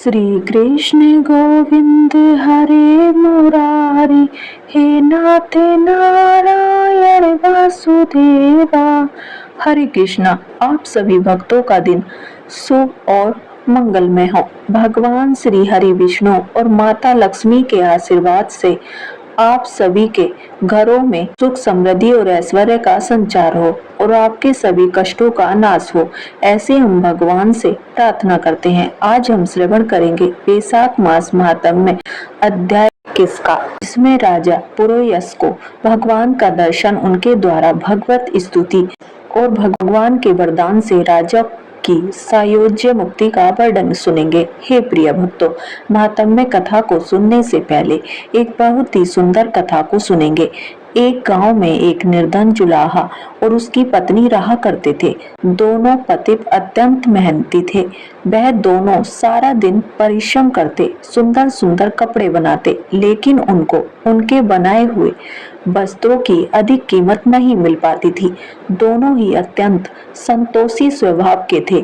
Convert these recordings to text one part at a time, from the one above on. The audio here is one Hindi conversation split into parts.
श्री कृष्ण गोविंद हरे मुरारी, हे नाथ नारायण वासुदेवा। हरे कृष्णा। आप सभी भक्तों का दिन शुभ और मंगलमय हो। भगवान श्री हरि विष्णु और माता लक्ष्मी के आशीर्वाद से आप सभी के घरों में सुख समृद्धि और ऐश्वर्य का संचार हो और आपके सभी कष्टों का नाश हो, ऐसे हम भगवान से प्रार्थना करते हैं। आज हम श्रवण करेंगे वैशाख मास महात्म्य अध्याय किसका, इसमें राजा पुरोयस को भगवान का दर्शन, उनके द्वारा भगवत स्तुति और भगवान के वरदान से राजा की सायोज्य मुक्ति का वर्णन सुनेंगे। हे प्रिय भक्तों, महात्म्य कथा को सुनने से पहले एक बहुत ही सुंदर कथा को सुनेंगे। एक गांव में एक निर्धन जुलाहा और उसकी पत्नी रहा करते थे। दोनों पति अत्यंत मेहनती थे। वह दोनों सारा दिन परिश्रम करते, सुंदर सुंदर कपड़े बनाते, लेकिन उनको उनके बनाए हुए वस्त्रों की अधिक कीमत नहीं मिल पाती थी। दोनों ही अत्यंत संतोषी स्वभाव के थे।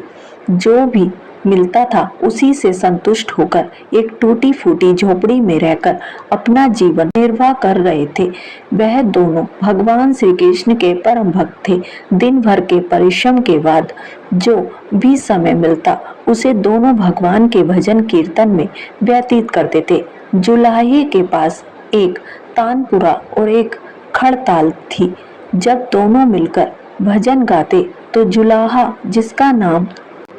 जो भी मिलता था उसी से संतुष्ट होकर एक टूटी फूटी झोपड़ी में रहकर अपना जीवन निर्वाह कर रहे थे। वह दोनों भगवान श्री कृष्ण के परम भक्त थे। दिन भर के परिश्रम के बाद जो भी समय मिलता उसे दोनों भगवान के भजन कीर्तन में व्यतीत करते थे। जुलाहे के पास एक तानपुरा और एक खड़ताल थी। जब दोनों मिलकर भजन गाते तो जुलाहा, जिसका नाम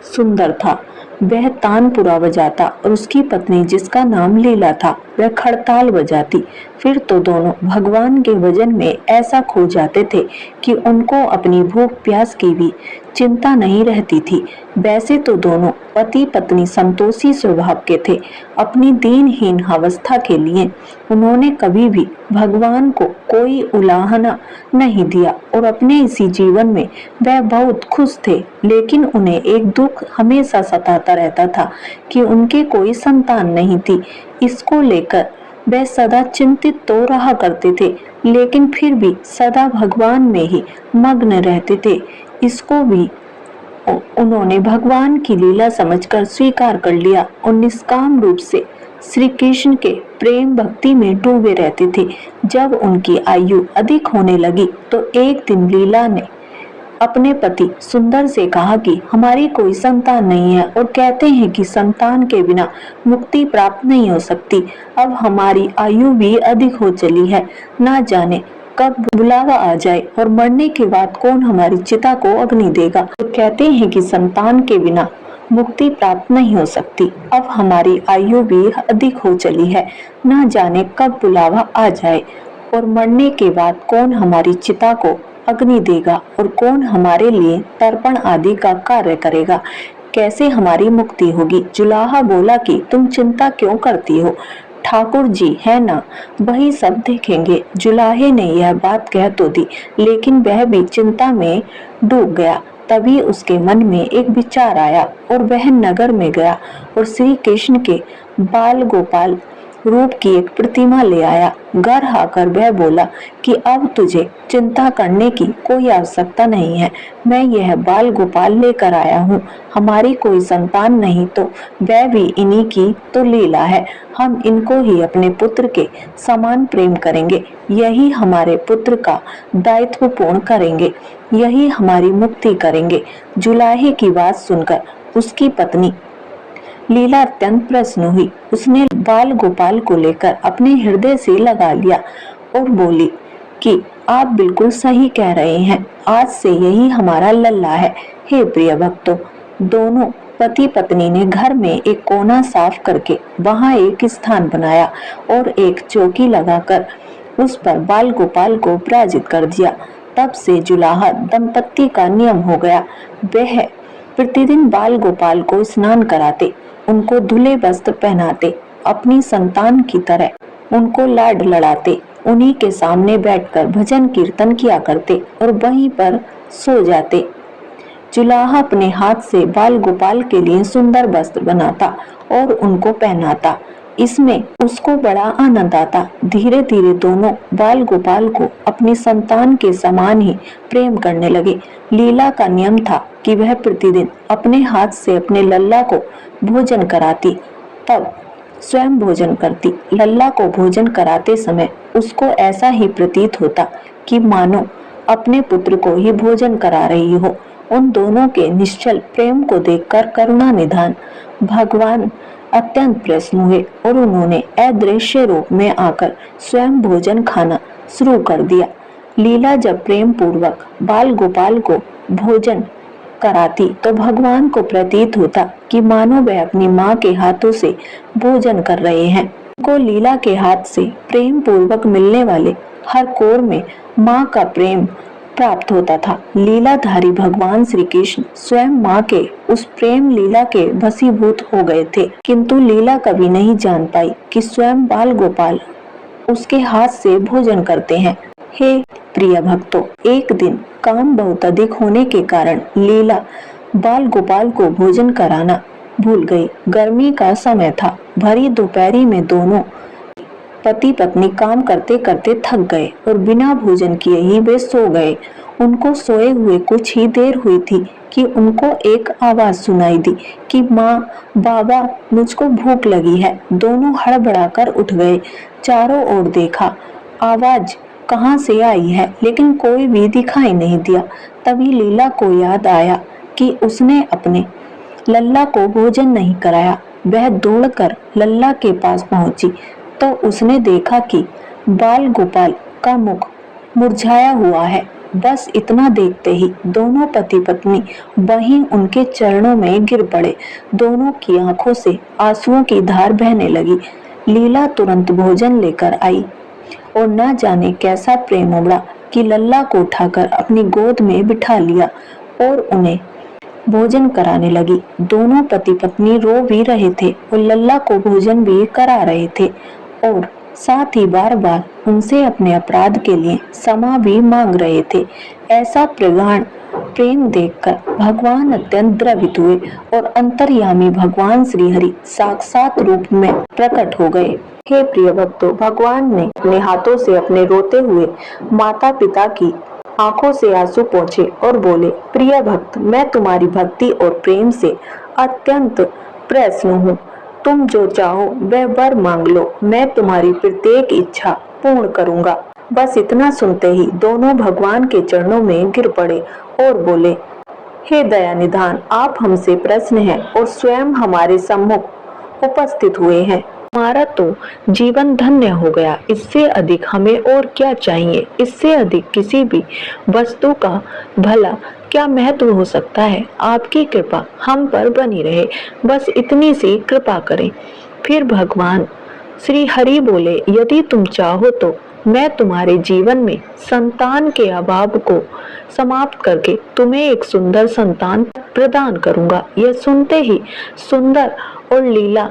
सुंदर था, वह तानपुरा बजाता और उसकी पत्नी, जिसका नाम लीला था, वह खड़ताल बजाती। फिर तो दोनों भगवान के भजन में ऐसा खो जाते थे कि उनको अपनी भूख प्यास की भी चिंता नहीं रहती थी। वैसे तो दोनों पति पत्नी संतोषी स्वभाव के थे। अपनी दीनहीन अवस्था के लिए उन्होंने कभी भी भगवान को कोई उलाहना नहीं दिया और अपने इसी जीवन में वह बहुत खुश थे। लेकिन उन्हें एक दुख हमेशा सताता रहता था कि उनके कोई संतान नहीं थी। इसको लेकर वह सदा चिंतित तो रहा करते थे, लेकिन फिर भी सदा भगवान में ही मग्न रहते थे। इसको भी उन्होंने भगवान की लीला समझकर स्वीकार कर लिया और निष्काम रूप से श्री कृष्ण के प्रेम भक्ति में डूबे रहते थे। जब उनकी आयु अधिक होने लगी तो एक दिन लीला ने अपने पति सुंदर से कहा कि हमारी कोई संतान नहीं है और कहते हैं कि संतान के बिना मुक्ति प्राप्त नहीं हो सकती। अब हमारी आयु भी अधिक हो चली है, ना जाने कब बुलावा आ जाए और मरने के बाद कौन हमारी चिता को अग्नि देगा। तो कहते हैं कि संतान के बिना मुक्ति प्राप्त नहीं हो सकती। अब हमारी आयु भी अधिक हो चली है, ना जाने कब बुलावा आ जाए और मरने के बाद कौन हमारी चिता को अग्नि देगा और कौन हमारे लिए तर्पण आदि का कार्य करेगा। कैसे हमारी मुक्ति होगी। जुलाहा बोला कि तुम चिंता क्यों करती हो, ठाकुर जी है ना, वही सब देखेंगे। जुलाहे ने यह बात कह तो दी, लेकिन वह भी चिंता में डूब गया। तभी उसके मन में एक विचार आया और वह नगर में गया और श्री कृष्ण के बाल गोपाल रूप की एक प्रतिमा ले आया। घर आकर वह बोला कि अब तुझे चिंता करने की कोई आवश्यकता नहीं है। मैं यह बाल गोपाल लेकर आया हूँ। हमारी कोई संतान नहीं तो वह भी इन्हीं की तो लीला है। हम इनको ही अपने पुत्र के समान प्रेम करेंगे। यही हमारे पुत्र का दायित्व पूर्ण करेंगे, यही हमारी मुक्ति करेंगे। जुलाहे की बात सुनकर उसकी पत्नी लीला अत्यंत प्रसन्न हुई। उसने बाल गोपाल को लेकर अपने हृदय से लगा लिया और बोली कि आप बिल्कुल सही कह रहे हैं, आज से यही हमारा लल्ला है। हे प्रिय भक्तों, दोनों पति पत्नी ने घर में एक कोना साफ करके वहां एक स्थान बनाया और एक चौकी लगाकर उस पर बाल गोपाल को विराजित कर दिया। तब से जुलाहा दंपत्ति का नियम हो गया। वह प्रतिदिन बाल गोपाल को स्नान कराते, उनको धुले वस्त्र पहनाते, अपनी संतान की तरह उनको लाड लड़ाते, उन्हीं के सामने बैठकर भजन कीर्तन किया करते और वहीं पर सो जाते। जुलाहा अपने हाथ से बाल गोपाल के लिए सुंदर वस्त्र बनाता और उनको पहनाता। इसमें उसको बड़ा आनंद आता। धीरे धीरे दोनों बाल गोपाल को अपनी संतान के समान ही प्रेम करने लगे। लीला का नियम था कि वह प्रतिदिन अपने हाथ से अपने लल्ला को भोजन कराती तब स्वयं भोजन करती। लल्ला को भोजन कराते समय उसको ऐसा ही प्रतीत होता कि मानो अपने पुत्र को ही भोजन करा रही हो। उन दोनों के निश्चल प्रेम को देखकर करुणानिधान भगवान अत्यंत प्रसन्न हुए और उन्होंने अदृश्य रूप में आकर स्वयं भोजन खाना शुरू कर दिया। लीला जब प्रेम पूर्वक बाल गोपाल को भोजन कराती तो भगवान को प्रतीत होता कि मानो वह अपनी माँ के हाथों से भोजन कर रहे हैं। उनको लीला के हाथ से प्रेम पूर्वक मिलने वाले हर कोर में माँ का प्रेम प्राप्त होता था। लीलाधारी भगवान श्री कृष्ण स्वयं माँ के उस प्रेम लीला के वशीभूत हो गए थे, किंतु लीला कभी नहीं जान पाई कि स्वयं बाल गोपाल उसके हाथ से भोजन करते हैं। हे प्रिय भक्तों, एक दिन काम बहुत अधिक होने के कारण लीला बाल गोपाल को भोजन कराना भूल गई। गर्मी का समय था। भरी दोपहरी में दोनों पति पत्नी काम करते करते थक गए और बिना भोजन किए ही वे सो गए। उनको सोए हुए कुछ ही देर हुई थी कि उनको एक आवाज सुनाई दी कि माँ, बाबा, मुझको भूख लगी है। दोनों हड़बड़ाकर उठ गए। चारों ओर देखा, आवाज कहाँ से आई है, लेकिन कोई भी दिखाई नहीं दिया। तभी लीला को याद आया कि उसने अपने लल्ला को भोजन नहीं कराया। वह दौड़कर लल्ला के पास पहुंची तो उसने देखा कि बाल गोपाल का मुख मुरझाया हुआ है। बस इतना देखते ही दोनों पति पत्नी वहीं उनके चरणों में गिर पड़े। दोनों की आंखों से आंसुओं की धार बहने लगी। लीला तुरंत भोजन लेकर आई और न जाने कैसा प्रेम उमड़ा कि लल्ला को उठाकर अपनी गोद में बिठा लिया और उन्हें भोजन कराने लगी। दोनों पति पत्नी रो भी रहे थे और लल्ला को भोजन भी करा रहे थे और साथ ही बार बार उनसे अपने अपराध के लिए क्षमा भी मांग रहे थे। ऐसा प्रगाढ़ प्रेम देखकर भगवान अत्यंत द्रवित हुए और अंतर्यामी भगवान श्री हरि साक्षात रूप में प्रकट हो गए। हे प्रिय भक्तों, भगवान ने अपने हाथों से अपने रोते हुए माता पिता की आंखों से आंसू पोंछे और बोले, प्रिय भक्त, मैं तुम्हारी भक्ति और प्रेम से अत्यंत प्रसन्न हूँ। तुम जो चाहो वह वर मांग लो, मैं तुम्हारी प्रत्येक इच्छा पूर्ण करूँगा। बस इतना सुनते ही दोनों भगवान के चरणों में गिर पड़े और बोले, हे दयानिधान, आप हमसे प्रसन्न हैं और स्वयं हमारे सम्मुख उपस्थित हुए हैं। हमारा तो जीवन धन्य हो गया। इससे अधिक हमें और क्या चाहिए? इससे अधिक किसी भी वस्तु का भला क्या महत्व हो सकता है? आपकी कृपा हम पर बनी रहे, बस इतनी सी कृपा करें। फिर भगवान श्री हरि बोले, यदि तुम चाहो तो मैं तुम्हारे जीवन में संतान के अभाव को समाप्त करके तुम्हें एक सुंदर संतान प्रदान करूंगा। यह सुनते ही सुंदर और लीला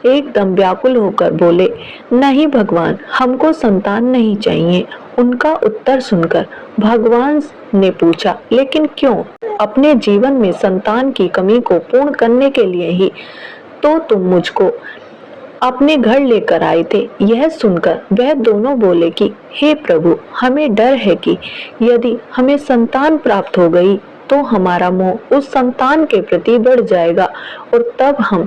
एकदम व्याकुल होकर बोले, नहीं भगवान, हमको संतान नहीं चाहिए। उनका उत्तर सुनकर भगवान ने पूछा, लेकिन क्यों? अपने जीवन में संतान की कमी को पूर्ण करने के लिए ही तो तुम मुझको अपने घर लेकर आए थे। यह सुनकर वह दोनों बोले कि हे प्रभु, हमें डर है कि यदि हमें संतान प्राप्त हो गई तो हमारा मोह उस संतान के प्रति बढ़ जाएगा और तब हम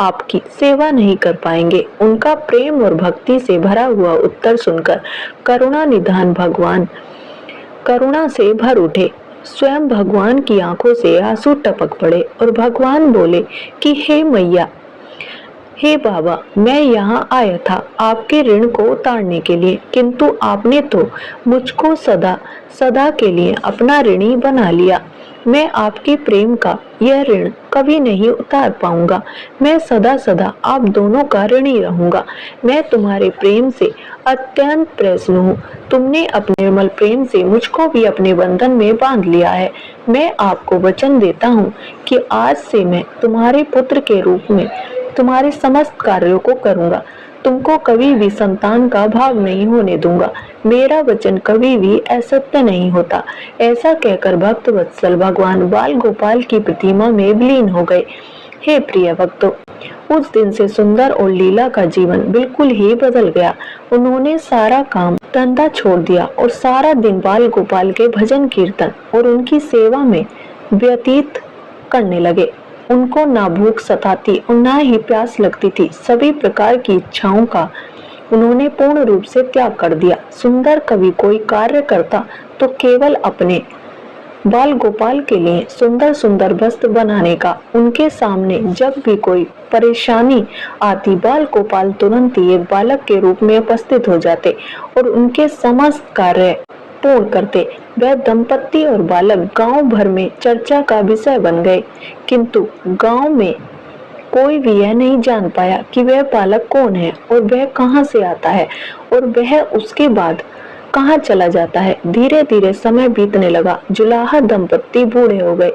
आपकी सेवा नहीं कर पाएंगे। उनका प्रेम और भक्ति से भरा हुआ उत्तर सुनकर करुणा निधान भगवान करुणा से भर उठे। स्वयं भगवान की आंखों से आंसू टपक पड़े और भगवान बोले कि हे मैया, हे बाबा, मैं यहाँ आया था आपके ऋण को उतारने के लिए, किंतु आपने तो मुझको सदा सदा के लिए अपना ऋणी बना लिया। मैं आपके प्रेम का यह ऋण कभी नहीं उतार पाऊंगा। मैं सदा सदा आप दोनों का ऋणी रहूंगा। मैं तुम्हारे प्रेम से अत्यंत प्रसन्न हूँ। तुमने अपने निर्मल प्रेम से मुझको भी अपने बंधन में बांध लिया है। मैं आपको वचन देता हूँ कि आज से मैं तुम्हारे पुत्र के रूप में तुम्हारे समस्त कार्यों को करूंगा। तुमको कभी भी संतान का भाव नहीं होने दूंगा। मेरा वचन कभी भी असत्य नहीं होता। ऐसा कहकर भक्त वत्सल भगवान बाल गोपाल की प्रतिमा में विलीन हो गए। हे प्रिय भक्तों, उस दिन से सुंदर और लीला का जीवन बिल्कुल ही बदल गया। उन्होंने सारा काम धंधा छोड़ दिया और सारा दिन बाल गोपाल के भजन कीर्तन और उनकी सेवा में व्यतीत करने लगे। उनको ना भूख सताती और ना ही प्यास लगती थी। सभी प्रकार की इच्छाओं का उन्होंने पूर्ण रूप से त्याग कर दिया। सुंदर कवि कोई कार्य करता तो केवल अपने बाल गोपाल के लिए सुंदर सुंदर वस्त्र बनाने का। उनके सामने जब भी कोई परेशानी आती, बाल गोपाल तुरंत ही एक बालक के रूप में उपस्थित हो जाते और उनके समस्त कार्य पूर्ण करते। वह दंपत्ति और बालक गांव भर में चर्चा का विषय बन गए, किंतु गांव में कोई भी यह नहीं जान पाया कि वह बालक कौन है और वह कहां से आता है और वह उसके बाद कहां चला जाता है। धीरे धीरे समय बीतने लगा। जुलाहा दंपत्ति बूढ़े हो गए,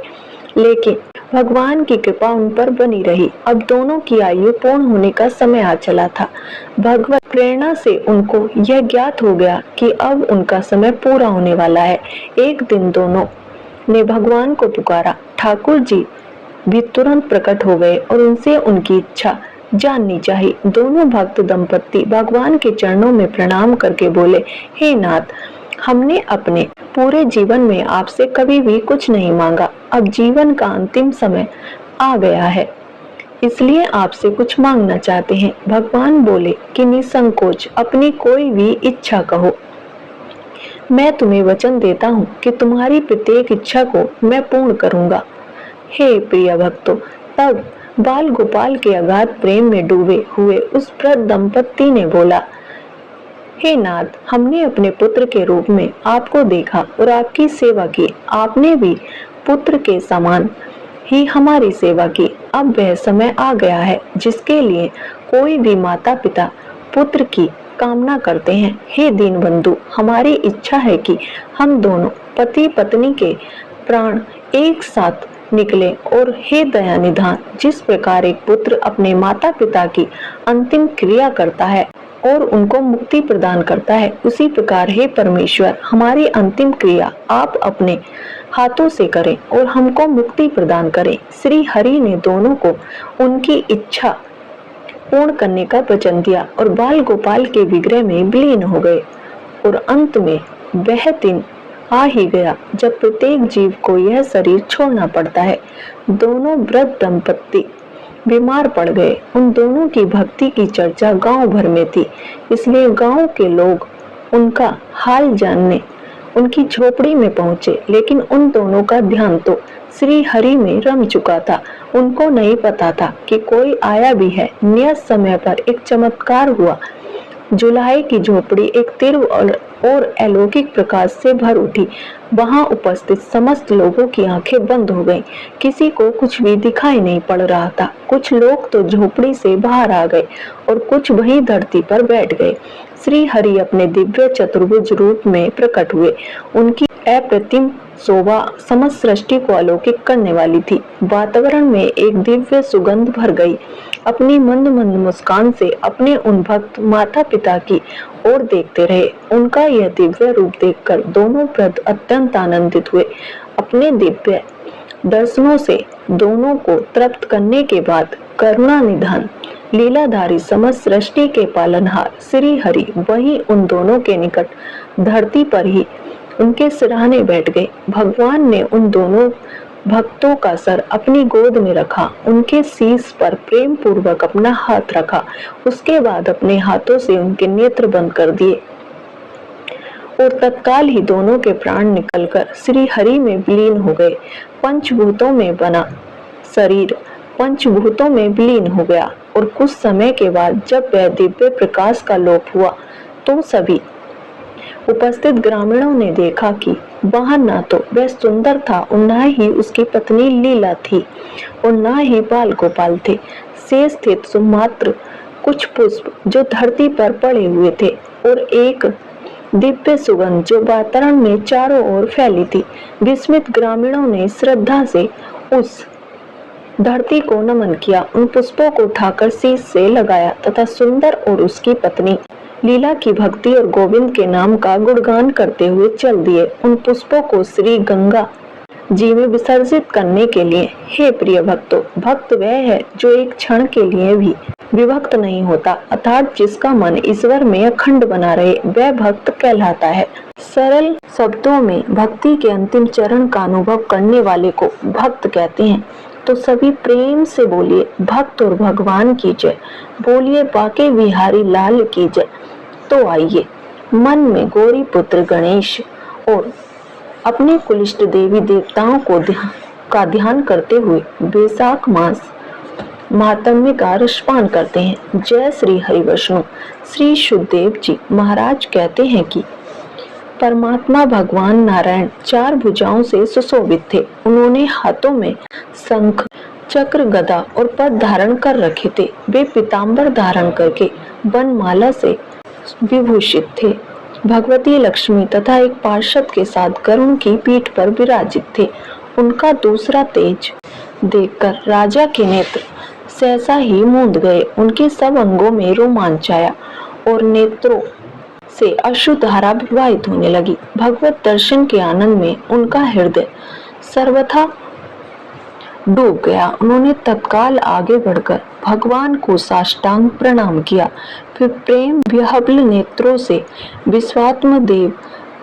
लेकिन भगवान की कृपा उन पर बनी रही। अब दोनों की आयु पूर्ण होने का समय आ चला था। भगवत प्रेरणा से उनको यह ज्ञात हो गया कि अब उनका समय पूरा होने वाला है। एक दिन दोनों ने भगवान को पुकारा। ठाकुर जी भी तुरंत प्रकट हो गए और उनसे उनकी इच्छा जाननी चाहिए। दोनों भक्त दंपत्ति भगवान के चरणों में प्रणाम करके बोले, हे नाथ, हमने अपने पूरे जीवन में आपसे कभी भी कुछ नहीं मांगा। अब जीवन का अंतिम समय आ गया है, इसलिए आपसे कुछ मांगना चाहते हैं। भगवान बोले कि निसंकोच अपनी कोई भी इच्छा कहो। मैं तुम्हें वचन देता हूँ कि तुम्हारी प्रत्येक इच्छा को मैं पूर्ण करूंगा। हे प्रिय भक्तों, तब बाल गोपाल के अगाध प्रेम में डूबे हुए उस वृद्ध दंपत्ति ने बोला, हे नाथ, हमने अपने पुत्र के रूप में आपको देखा और आपकी सेवा की। आपने भी पुत्र के समान ही हमारी सेवा की। अब वह समय आ गया है जिसके लिए कोई भी माता पिता पुत्र की कामना करते हैं। हे दीनबंधु, हमारी इच्छा है कि हम दोनों पति पत्नी के प्राण एक साथ निकले। और हे दया निधान, जिस प्रकार एक पुत्र अपने माता पिता की अंतिम क्रिया करता है और उनको मुक्ति प्रदान करता है, उसी प्रकार हे परमेश्वर, हमारी अंतिम क्रिया आप अपने हाथों से करें और हमको मुक्ति प्रदान करें। श्री हरि ने दोनों को उनकी इच्छा पूर्ण करने का वचन दिया और बाल गोपाल के विग्रह में विलीन हो गए। और अंत में वह दिन आ ही गया जब प्रत्येक जीव को यह शरीर छोड़ना पड़ता है। दोनों वृद्ध दंपत्ति बीमार पड़ गए। उन दोनों की भक्ति की चर्चा गांव भर में थी, इसलिए गांव के लोग उनका हाल जानने उनकी झोपड़ी में पहुंचे। लेकिन उन दोनों का ध्यान तो श्री हरि में रम चुका था। उनको नहीं पता था कि कोई आया भी है। नियत समय पर एक चमत्कार हुआ। जुलाहे की झोपड़ी एक तीव्र और अलौकिक प्रकाश से भर उठी। वहां उपस्थित समस्त लोगों की आंखें बंद हो गईं। किसी को कुछ भी दिखाई नहीं पड़ रहा था। कुछ लोग तो झोपड़ी से बाहर आ गए और कुछ वहीं धरती पर बैठ गए। श्री हरि अपने दिव्य चतुर्भुज रूप में प्रकट हुए। उनकी अप्रतिम शोभा समस्त सृष्टि को अलौकिक करने वाली थी। वातावरण में एक दिव्य सुगंध भर गई। अपनी मंद मंद मुस्कान से अपने उन भक्त माता पिता की ओर देखते रहे। उनका यह दिव्य रूप देखकर दोनों वृद्ध अत्यंत आनंदित हुए। अपने दिव्य दर्शनों से दोनों को तृप्त करने के बाद करुणा निधान लीलाधारी समस्त सृष्टि के पालनहार श्री हरि वहीं उन दोनों के निकट धरती पर ही उनके सिरहाने बैठ गए। भगवान ने उन दोनों भक्तों का सर अपनी गोद में रखा, उनके शीश पर प्रेम पूर्वक अपना हाथ रखा। उसके बाद अपने हाथों से उनके नेत्र बंद कर दिए और तत्काल ही दोनों के प्राण निकलकर श्री हरि में विलीन हो गए। पंचभूतों में बना शरीर पंचभूतों में विलीन हो गया और कुछ समय के बाद जब वह दिव्य प्रकाश का लोप हुआ तो सभी उपस्थित ग्रामीणों ने देखा कि वहां न तो वह सुंदर था और न ही उसकी पत्नी लीला थी और न ही बाल गोपाल थे। शेष थे सुमात्र कुछ पुष्प जो धरती पर पड़े हुए थे और एक दिव्य सुगंध जो वातावरण में चारों ओर फैली थी। विस्मित ग्रामीणों ने श्रद्धा से उस धरती को नमन किया, उन पुष्पों को उठाकर शीश से लगाया तथा सुंदर और उसकी पत्नी लीला की भक्ति और गोविंद के नाम का गुणगान करते हुए चल दिए। उन पुष्पों को श्री गंगा जी में विसर्जित करने के लिए। हे प्रिय भक्तों, भक्त वह है जो एक क्षण के लिए भी विभक्त नहीं होता, अर्थात जिसका मन ईश्वर में अखंड बना रहे, वह भक्त कहलाता है। सरल शब्दों में भक्ति के अंतिम चरण का अनुभव करने वाले को भक्त कहते हैं। तो सभी प्रेम से बोलिए भक्त और भगवान की जय, बोलिए बाके बिहारी लाल की जय। तो आइए मन में गौरी पुत्र गणेश और अपने कुलिष्ट देवी देवताओं का ध्यान करते हुए वैशाख मास महात्म्य का रसपान करते हैं। जय श्री हरिविष्णु। श्री शुद्धदेव जी महाराज कहते हैं कि परमात्मा भगवान नारायण 4 भुजाओं से सुशोभित थे। उन्होंने हाथों में शंख, चक्र, गदा और पद्म धारण कर रखे थे। वे पीतांबर धारण करके वनमाला से विभूषित थे। भगवती लक्ष्मी तथा एक पार्षद के साथ गरुड़ की पीठ पर विराजित थे। उनका दूसरा तेज देखकर राजा के नेत्र सहसा ही मूंद गए। उनके सब अंगों में रोमांच आया और नेत्रों से अश्रुधारा प्रवाहित होने लगी। भगवत दर्शन के आनंद में उनका हृदय सर्वथा डूब गया। उन्होंने तत्काल आगे बढ़कर भगवान को साष्टांग प्रणाम किया। फिर प्रेम विह्वल नेत्रों से विश्वात्म देव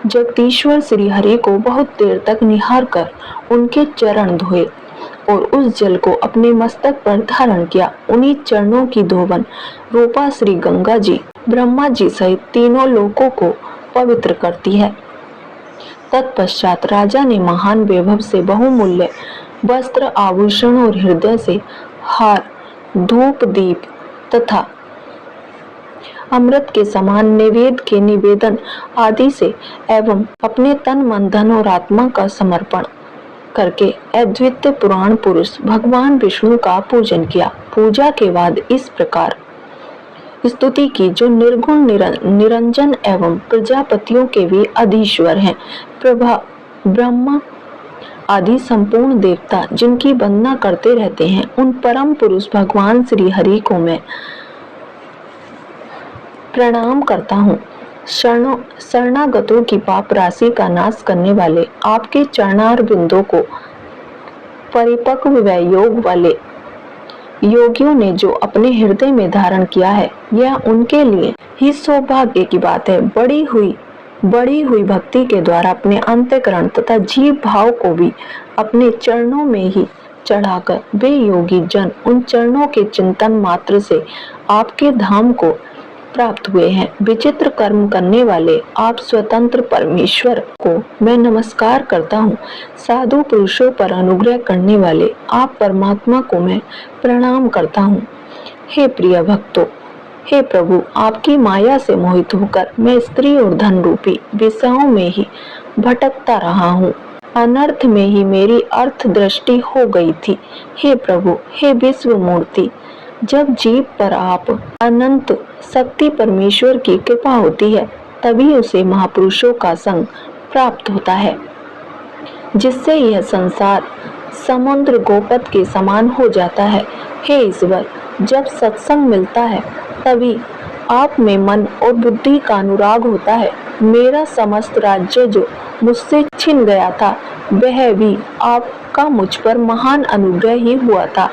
जगदीश्वर श्री हरि को बहुत देर तक निहार कर उनके चरण धोए और उस जल को अपने मस्तक पर धारण किया। उन्हीं चरणों की धोवन रूपा श्री गंगा जी ब्रह्मा जी सहित तीनों लोकों को पवित्र करती है। तत्पश्चात राजा ने महान वैभव से बहुमूल्य वस्त्र, आभूषण और हृदय से हार, धूप, दीप तथा अमृत के समान नैवेद्य के निवेदन आदि से एवं अपने तन, मन, धन और आत्मा का समर्पण करके अद्वितीय पुराण पुरुष भगवान विष्णु का पूजन किया। पूजा के बाद इस प्रकार स्तुति की, जो निर्गुण निरंजन एवं प्रजापतियों के भी अधीश्वर हैं, ब्रह्मा आदि संपूर्ण देवता जिनकी वंदना करते रहते हैं, उन परम पुरुष भगवान श्री हरि को मैं प्रणाम करता हूँ। शरणागतों की पाप राशि का नाश करने वाले आपके चरणार बिंदों को परिपक्व व योग वाले योगियों ने जो अपने हृदय में धारण किया है, यह उनके लिए ही सौभाग्य की बात है। बढ़ी हुई भक्ति के द्वारा अपने अंतःकरण तथा जीव भाव को भी अपने चरणों में ही चढ़ाकर वे योगी जन उन चरणों के चिंतन मात्र से आपके धाम को प्राप्त हुए हैं। विचित्र कर्म करने वाले आप स्वतंत्र परमेश्वर को मैं नमस्कार करता हूँ। साधु पुरुषों पर अनुग्रह करने वाले आप परमात्मा को मैं प्रणाम करता हूँ। हे प्रिय भक्तों, हे प्रभु, आपकी माया से मोहित होकर मैं स्त्री और धन रूपी विषयों में ही भटकता रहा हूँ। अनर्थ में ही मेरी अर्थ दृष्टि हो गई थी। हे प्रभु, हे विश्व मूर्ति, जब जीव पर आप अनंत शक्ति परमेश्वर की कृपा होती है, तभी उसे महापुरुषों का संग प्राप्त होता है, जिससे यह संसार समुद्र गोपद के समान हो जाता है। हे ईश्वर, जब सत्संग मिलता है तभी आप में मन और बुद्धि का अनुराग होता है। मेरा समस्त राज्य जो मुझसे छिन गया था, वह भी आपका मुझ पर महान अनुग्रह ही हुआ था,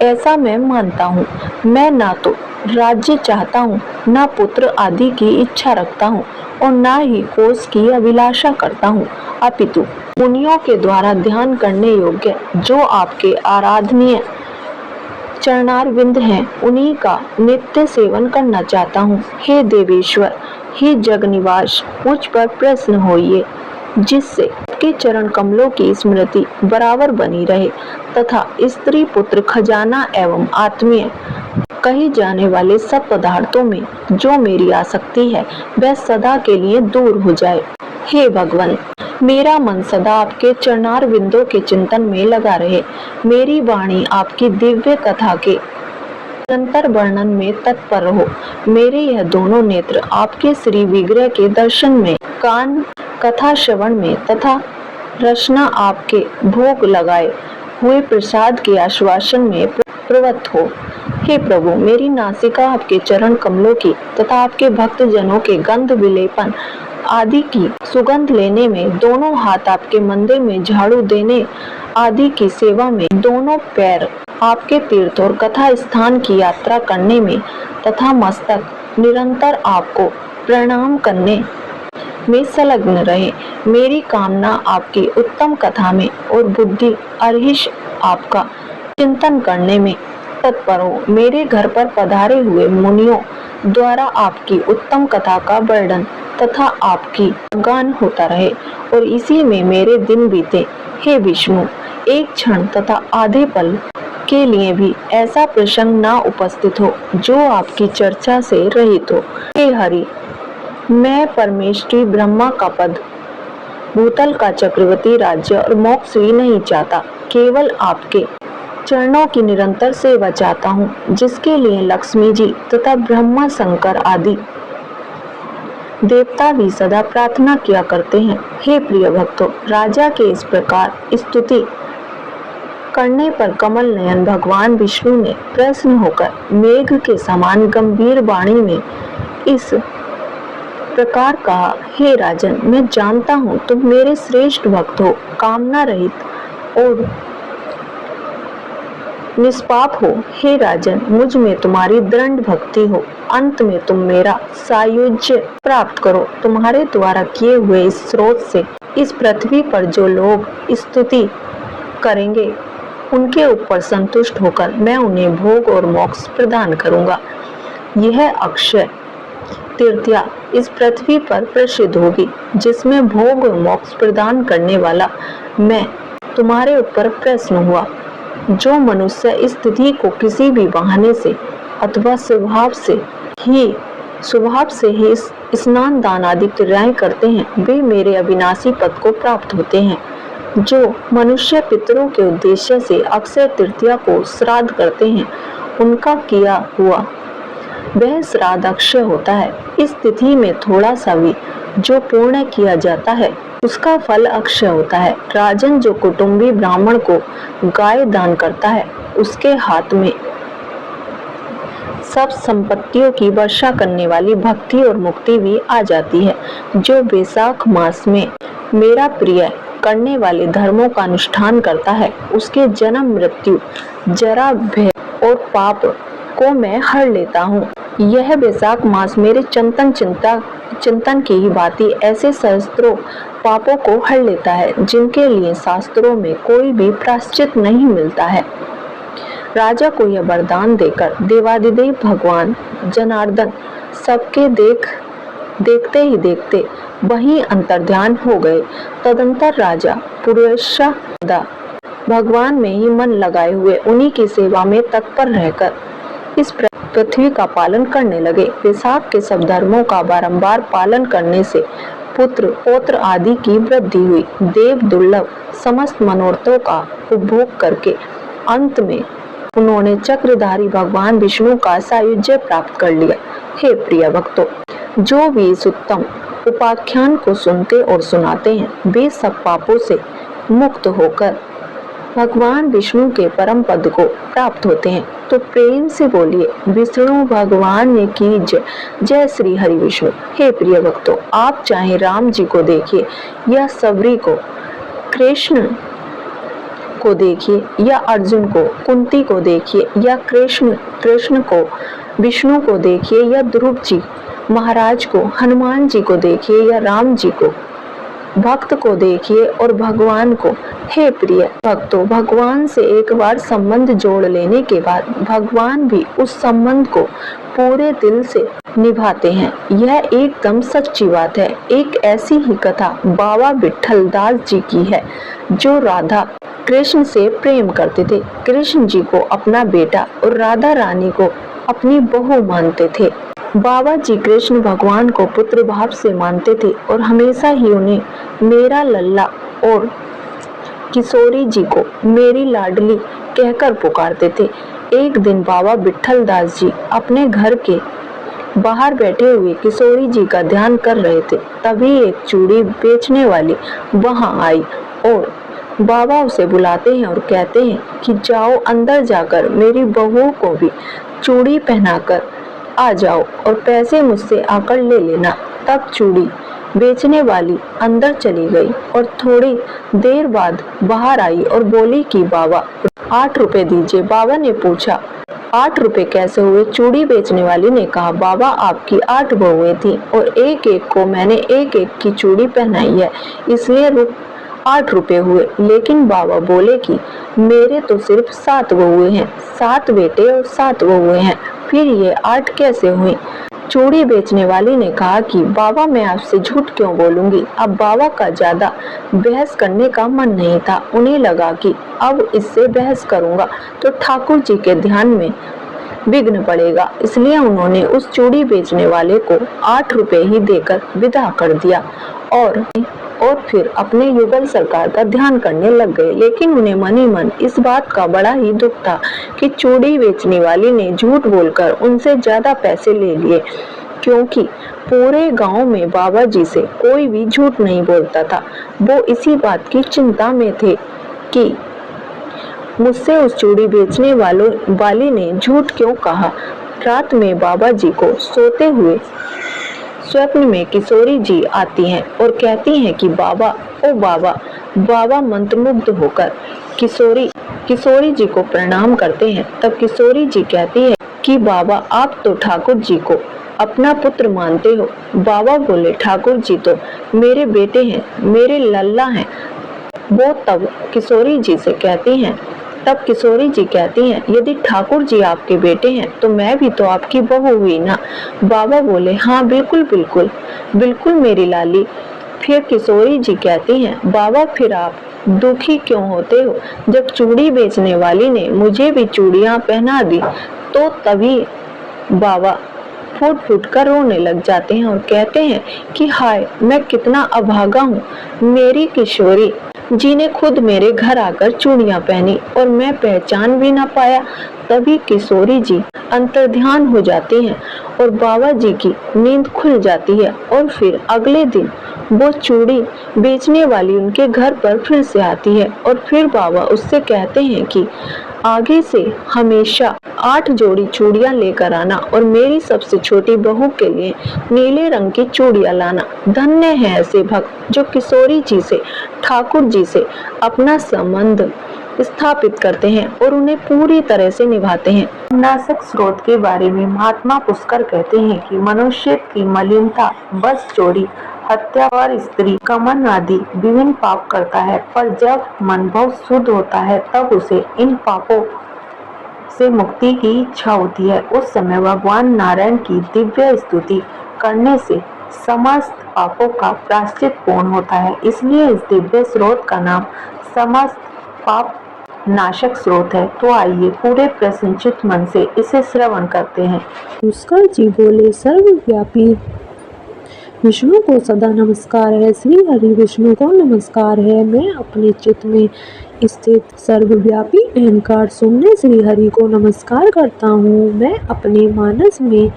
ऐसा मैं मानता हूँ। मैं ना तो राज्य चाहता हूँ, ना पुत्र आदि की इच्छा रखता हूँ और ना ही कोष की अभिलाषा करता हूँ, अपितु मुनियों के द्वारा ध्यान करने योग्य जो आपके आराधनीय चरणारविंद हैं, उन्हीं का नित्य सेवन करना चाहता हूँ। हे देवेश्वर, हे जगनिवास, मुझ पर प्रसन्न होइए, जिससे आपके चरण कमलों की स्मृति बराबर बनी रहे तथा स्त्री, पुत्र, खजाना एवं आत्मीय कही जाने वाले सब पदार्थों में जो मेरी आसक्ति है, वह सदा के लिए दूर हो जाए। हे भगवान, मेरा मन सदा आपके चरणार बिंदों के चिंतन में लगा रहे। मेरी वाणी आपकी दिव्य कथा के निरंतर वर्णन में तत्पर रहो। मेरे यह दोनों नेत्र आपके श्री विग्रह के दर्शन में, कान कथा श्रवण में तथा रचना आपके भोग लगाए हुए प्रसाद के आश्वासन में प्रवृत्त हो। हे प्रभु, मेरी नासिका आपके चरण कमलों की तथा आपके भक्त जनों के गंध विलेपन आदि की सुगंध लेने में, दोनों हाथ आपके मंदिर में झाड़ू देने आदि की सेवा में, दोनों पैर आपके तीर्थ और कथा स्थान की यात्रा करने में तथा मस्तक निरंतर आपको प्रणाम करने में संलग्न रहे। मेरी कामना आपकी उत्तम कथा में और बुद्धि अर्हिष आपका चिंतन करने में तत्पर हूँ। मेरे घर पर पधारे हुए मुनियों द्वारा आपकी उत्तम कथा का वर्णन तथा आपकी गान होता रहे और इसी में मेरे दिन बीते। हे विष्णु, एक क्षण तथा आधे पल के लिए भी ऐसा प्रसंग ना उपस्थित हो जो आपकी चर्चा से रहित हो। हे हरि, मैं परमेष्ठी ब्रह्मा का पद, भूतल का चक्रवर्ती राज्य और मोक्ष भी नहीं चाहता, केवल आपके चरणों की निरंतर सेवा चाहता हूँ, जिसके लिए लक्ष्मी जी तथा ब्रह्मा शंकर आदि देवता भी सदा प्रार्थना किया करते हैं। हे प्रिय भक्तों, राजा के इस प्रकार स्तुति करने पर कमल नयन भगवान विष्णु ने प्रसन्न होकर मेघ के समान गंभीर वाणी में इस प्रकार कहा, हे राजन, मैं जानता हूँ तुम मेरे श्रेष्ठ भक्त हो, कामना रहित और निष्पाप हो। हे राजन, मुझ में तुम्हारी दृढ़ भक्ति हो, अंत में तुम मेरा सायुज्य प्राप्त करो। तुम्हारे द्वारा किए हुए इस स्रोत से इस पृथ्वी पर जो लोग स्तुति करेंगे, उनके ऊपर संतुष्ट होकर मैं उन्हें भोग और मोक्ष प्रदान करूंगा। यह अक्षय तृतीया इस पृथ्वी पर प्रसिद्ध होगी, जिसमें भोग और मोक्ष प्रदान करने वाला मैं तुम्हारे ऊपर प्रसन्न हुआ। जो मनुष्य इस तिथि को किसी भी बहाने से अथवा स्वभाव से ही स्नान दान आदि क्रियाएं करते हैं, वे मेरे अविनाशी पद को प्राप्त होते हैं। जो मनुष्य पितरों के उद्देश्य से अक्षय तृतीया को श्राद्ध करते हैं, उनका किया हुआ वह श्राद्ध अक्षय होता है। इस तिथि में थोड़ा सा भी जो पुण्य किया जाता है, उसका फल अक्षय होता है। राजन, जो कुटुंबी ब्राह्मण को गाय दान करता है, उसके हाथ में सब संपत्तियों की वर्षा करने वाली भक्ति और मुक्ति भी आ जाती है। जो वैशाख मास में मेरा प्रिय करने वाले धर्मों का अनुष्ठान करता है, उसके जन्म मृत्यु जरा भय और पाप को मैं हर लेता हूँ। यह वैशाख मास मेरे चिंतन की ही भांति ऐसे सहस्त्रों पापों को हर लेता है, जिनके लिए शास्त्रों में कोई भी प्रायश्चित नहीं मिलता है। राजा को यह वरदान देकर देवादिदेव भगवान जनार्दन सबके देखते ही देखते वहीं अंतर्ध्यान हो गए। तदंतर राजा पूर्वेशा भगवान में ही मन लगाए हुए उन्हीं की सेवा में तत्पर रहकर इस पृथ्वी का पालन करने लगे। वैशाख के सब धर्मों का बारंबार पालन करने से पुत्र पौत्र आदि की वृद्धि हुई। देव दुर्लभ समस्त मनोरथों का उपभोग करके अंत में उन्होंने चक्रधारी भगवान विष्णु का सायुज्य प्राप्त कर लिया। हे प्रिय भक्तों, जो भी इस उत्तम उपाख्यान को सुनते और सुनाते हैं, वे सब पापों से मुक्त होकर भगवान विष्णु के परम पद को प्राप्त होते हैं। तो प्रेम से बोलिए, विष्णु भगवान ने की जय। जय श्री हरि विष्णु। हे प्रिय भक्तों, आप चाहे राम जी को देखिए या सबरी को, कृष्ण को देखिए या अर्जुन को, कुंती को देखिए या कृष्ण को, विष्णु को देखिए या ध्रुव जी महाराज को, हनुमान जी को देखिए या राम जी को, भक्त को देखिए और भगवान को। हे प्रिय भक्तों, भगवान से एक बार संबंध जोड़ लेने के बाद भगवान भी उस संबंध को पूरे दिल से निभाते हैं। यह एकदम सच्ची बात है। एक ऐसी ही कथा बाबा विट्ठल दास जी की है, जो राधा कृष्ण से प्रेम करते थे। कृष्ण जी को अपना बेटा और राधा रानी को अपनी बहू मानते थे। बाबा जी कृष्ण भगवान को पुत्र भाव से मानते थे और हमेशा ही उन्हें मेरा लल्ला और किशोरी जी को मेरी लाडली कहकर पुकारते थे। एक दिन बाबा विट्ठल दास जी अपने घर के बाहर बैठे हुए किशोरी जी का ध्यान कर रहे थे। तभी एक चूड़ी बेचने वाली वहां आई और बाबा उसे बुलाते हैं और कहते हैं कि जाओ अंदर जाकर मेरी बहू को भी चूड़ी पहनाकर आ जाओ और पैसे मुझसे आकर ले लेना। तब चूड़ी बेचने वाली अंदर चली गई और थोड़ी देर बाद बाहर आई और बोली कि बाबा 8 रुपए दीजिए। बाबा ने पूछा 8 रुपए कैसे हुए? चूड़ी बेचने वाली ने कहा, बाबा आपकी 8 बहुएं थी और एक एक को मैंने एक एक की चूड़ी पहनाई है, इसलिए 8 रुपए हुए। लेकिन बाबा बोले कि मेरे तो सिर्फ 7 बहुएं हैं, 7 बेटे और 7 बहुएं हैं, फिर ये 8 कैसे हुई? चूड़ी बेचने वाली ने कहा कि बाबा मैं आपसे झूठ क्यों बोलूंगी। अब बाबा का ज्यादा बहस करने का मन नहीं था। उन्हें लगा कि अब इससे बहस करूंगा तो ठाकुर जी के ध्यान में विघ्न पड़ेगा, इसलिए उन्होंने उस चूड़ी बेचने वाले को 8 रुपए ही देकर विदा कर दिया और फिर अपने युगल सरकार का ध्यान करने लग गए। लेकिन उन्हें मन ही मन इस बात का बड़ा ही दुख था कि चूड़ी बेचने वाली ने झूठ बोलकर उनसे ज्यादा पैसे ले लिए, क्योंकि पूरे गांव में बाबा जी से कोई भी झूठ नहीं बोलता था। वो इसी बात की चिंता में थे कि मुझसे उस चूड़ी बेचने वाली ने झूठ क्यों कहा। रात में बाबा जी को सोते हुए स्वप्न में किशोरी जी आती हैं और कहती हैं कि बाबा ओ बाबा। बाबा मंत्रमुग्ध होकर किशोरी जी को प्रणाम करते हैं। तब किशोरी जी कहती है कि बाबा आप तो ठाकुर जी को अपना पुत्र मानते हो। बाबा बोले ठाकुर जी तो मेरे बेटे हैं, मेरे लल्ला हैं। वो तब किशोरी जी से कहती हैं यदि ठाकुर जी आपके बेटे हैं तो मैं भी तो आपकी बहू हुई ना। बाबा बोले हाँ बिल्कुल बिल्कुल बिल्कुल मेरी लाली। फिर किशोरी जी कहती हैं बाबा फिर आप दुखी क्यों होते हो? जब चूड़ी बेचने वाली ने मुझे भी चूड़ियां पहना दी तो तभी बाबा फूट फूट कर रोने लग जाते हैं और कहते हैं कि हाय मैं कितना अभागा हूँ। मेरी किशोरी जी ने खुद मेरे घर आकर चूड़ियां पहनी और मैं पहचान भी ना पाया। तभी किशोरी जी अंतर्ध्यान हो जाती हैं और बाबा जी की नींद खुल जाती है और फिर अगले दिन वो चूड़ी बेचने वाली उनके घर पर फिर से आती है और फिर बाबा उससे कहते हैं कि आगे से हमेशा 8 जोड़ी चूड़ियां लेकर आना और मेरी सबसे छोटी बहू के लिए नीले रंग की चूड़ियां लाना। धन्य है ऐसे भक्त जो किशोरी जी से ठाकुर जी से अपना संबंध स्थापित करते हैं और उन्हें पूरी तरह से निभाते हैं। नासक स्रोत के बारे में महात्मा पुष्कर कहते हैं कि मनुष्य की मलिनता, बस चोरी, हत्या और स्त्री कमन आदि विभिन्न पाप करता है, पर जब मन बहुत शुद्ध होता है तब उसे इन पापों से मुक्ति की इच्छा होती है। उस समय भगवान नारायण की दिव्य स्तुति करने से समस्त पापों का प्रायश्चित पूर्ण होता है। इसलिए इस दिव्य स्रोत का नाम समस्त पाप नाशक स्रोत है। तो आइए पूरे प्रसन्नचित्त मन से इसे श्रवण करते हैं। पुष्कर जी बोले सर्वव्यापी विष्णु को सदा नमस्कार है, श्री हरि विष्णु को नमस्कार है। मैं अपने चित्त में स्थित सर्वव्यापी अहंकार शून्य श्री हरि को नमस्कार करता हूँ। मैं अपने मानस में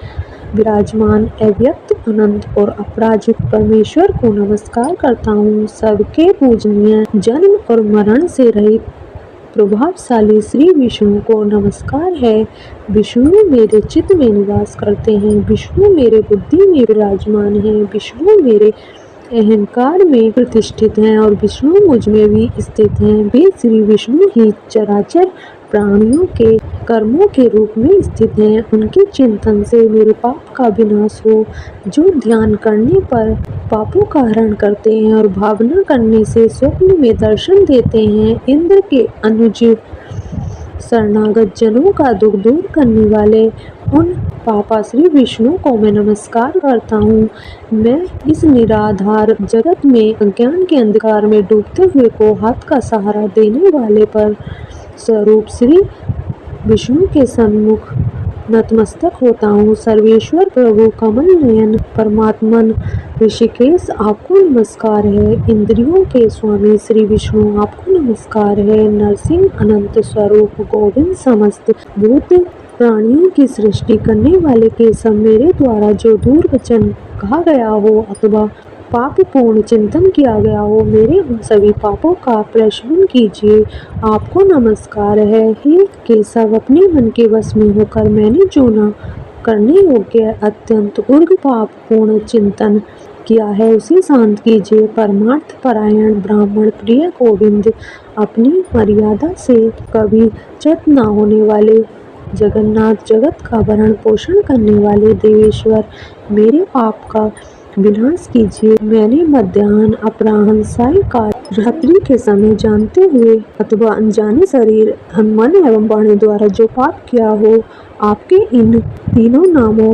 विराजमान अव्यक्त अनंत और अपराजित परमेश्वर को नमस्कार करता हूँ। सबके पूजनीय, जन्म और मरण से रहित प्रभावशाली श्री विष्णु को नमस्कार है। विष्णु मेरे चित्त में निवास करते हैं, विष्णु मेरे बुद्धि में विराजमान है, विष्णु मेरे अहंकार में प्रतिष्ठित हैं और विष्णु मुझ में भी स्थित हैं। वे श्री विष्णु ही चराचर प्राणियों के कर्मों के रूप में स्थित हैं। उनके चिंतन से मेरे पाप का विनाश हो। जो ध्यान करने पर पापों का हरण करते हैं और भावना करने से स्वप्न में दर्शन देते हैं। इंद्र के अनुज शरणागत जनों का दुख दूर करने वाले उन पापा श्री विष्णु को मैं नमस्कार करता हूँ। मैं इस निराधार जगत में अज्ञान के अंधकार में डूबते हुए को हाथ का सहारा देने वाले पर स्वरूप श्री विष्णु के सन्मुख नतमस्तक होता हूँ। सर्वेश्वर प्रभु कमल नयन परमात्मन ऋषिकेश आपको नमस्कार है। इंद्रियों के स्वामी श्री विष्णु आपको नमस्कार है। नरसिंह अनंत स्वरूप गोविंद समस्त भूत प्राणियों की सृष्टि करने वाले के सब मेरे द्वारा जो दूर वचन कहा गया हो अथवा पाप पूर्ण चिंतन किया गया हो, मेरे उन सभी पापों का प्रशमन कीजिए। आपको नमस्कार है। हे केशव, अपने मन के वश में होकर मैंने जो न करने योग्य अत्यंत उग्र पाप पूर्ण चिंतन किया है उसे शांत कीजिए। परमार्थ परायण ब्राह्मण प्रिय गोविंद, अपनी मर्यादा से कभी च्युत न होने वाले जगन्नाथ, जगत का भरण पोषण करने वाले देवेश्वर, मेरे पाप का विनाश कीजिए। मैंने मध्याह्न, अपराह्न, सायंकाल, रात्रि के समय जानते हुए अथवा अनजाने शरीर, मन एवं वाणी द्वारा जो पाप किया हो, आपके इन तीनों नामों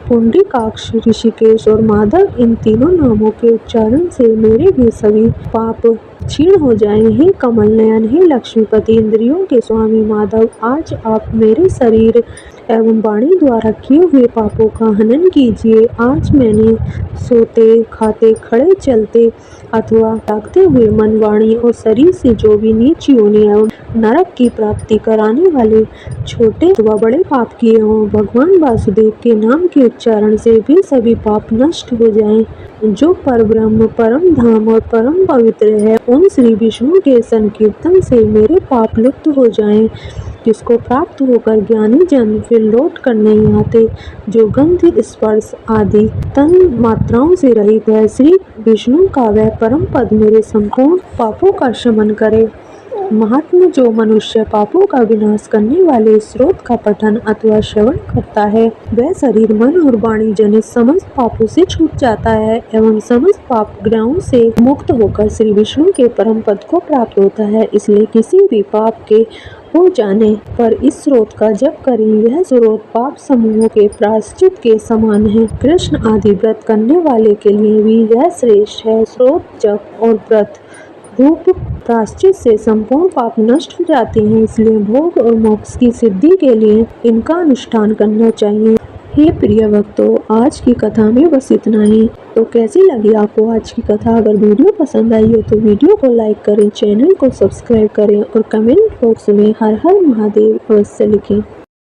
पुंडरीकाक्ष, ऋषिकेश और माधव, इन तीनों नामों के उच्चारण से मेरे भी सभी पाप क्षीण हो जाएं। हे कमल नयन, हे लक्ष्मीपति, इंद्रियों के स्वामी माधव, आज आप मेरे शरीर एवं वाणी द्वारा किए हुए पापों का हनन कीजिए। आज मैंने सोते, खाते, खड़े, चलते अथवा जागते हुए मन, वाणी और शरीर से जो भी नीच योनि एवं नरक की प्राप्ति कराने वाले छोटे अथवा बड़े पाप किए हों, भगवान वासुदेव के नाम के उच्चारण से भी सभी पाप नष्ट हो जाएं। जो परब्रह्म, परम धाम और परम पवित्र है, उन श्री विष्णु के संकीर्तन से मेरे पाप लुप्त हो जाएं, जिसको प्राप्त होकर ज्ञानी जन फिर लौट कर नहीं आते, जो गंध, स्पर्श आदि तन मात्राओं से रहित है। श्री विष्णु का वह परम पद मेरे संपूर्ण पापों का शमन करे। महात्मा, जो मनुष्य पापों का विनाश करने वाले स्रोत का पठन अथवा श्रवण करता है, वह शरीर, मन और वाणी जनित समस्त पापों से छूट जाता है एवं समस्त पाप ग्रहों से मुक्त होकर श्री विष्णु के परम पद को प्राप्त होता है। इसलिए किसी भी पाप के हो जाने पर इस स्रोत का जप करें। यह स्रोत पाप समूहों के प्रायश्चित के समान है। कृष्ण आदि व्रत करने वाले के लिए भी यह श्रेष्ठ है। स्रोत, जप और व्रत रूप प्रायश्चित से संपूर्ण पाप नष्ट हो जाते हैं, इसलिए भोग और मोक्ष की सिद्धि के लिए इनका अनुष्ठान करना चाहिए। हे प्रिय भक्तों, आज की कथा में बस इतना ही। तो कैसी लगी आपको आज की कथा? अगर वीडियो पसंद आई हो तो वीडियो को लाइक करें, चैनल को सब्सक्राइब करें और कमेंट बॉक्स में हर हर महादेव अवश्य लिखें।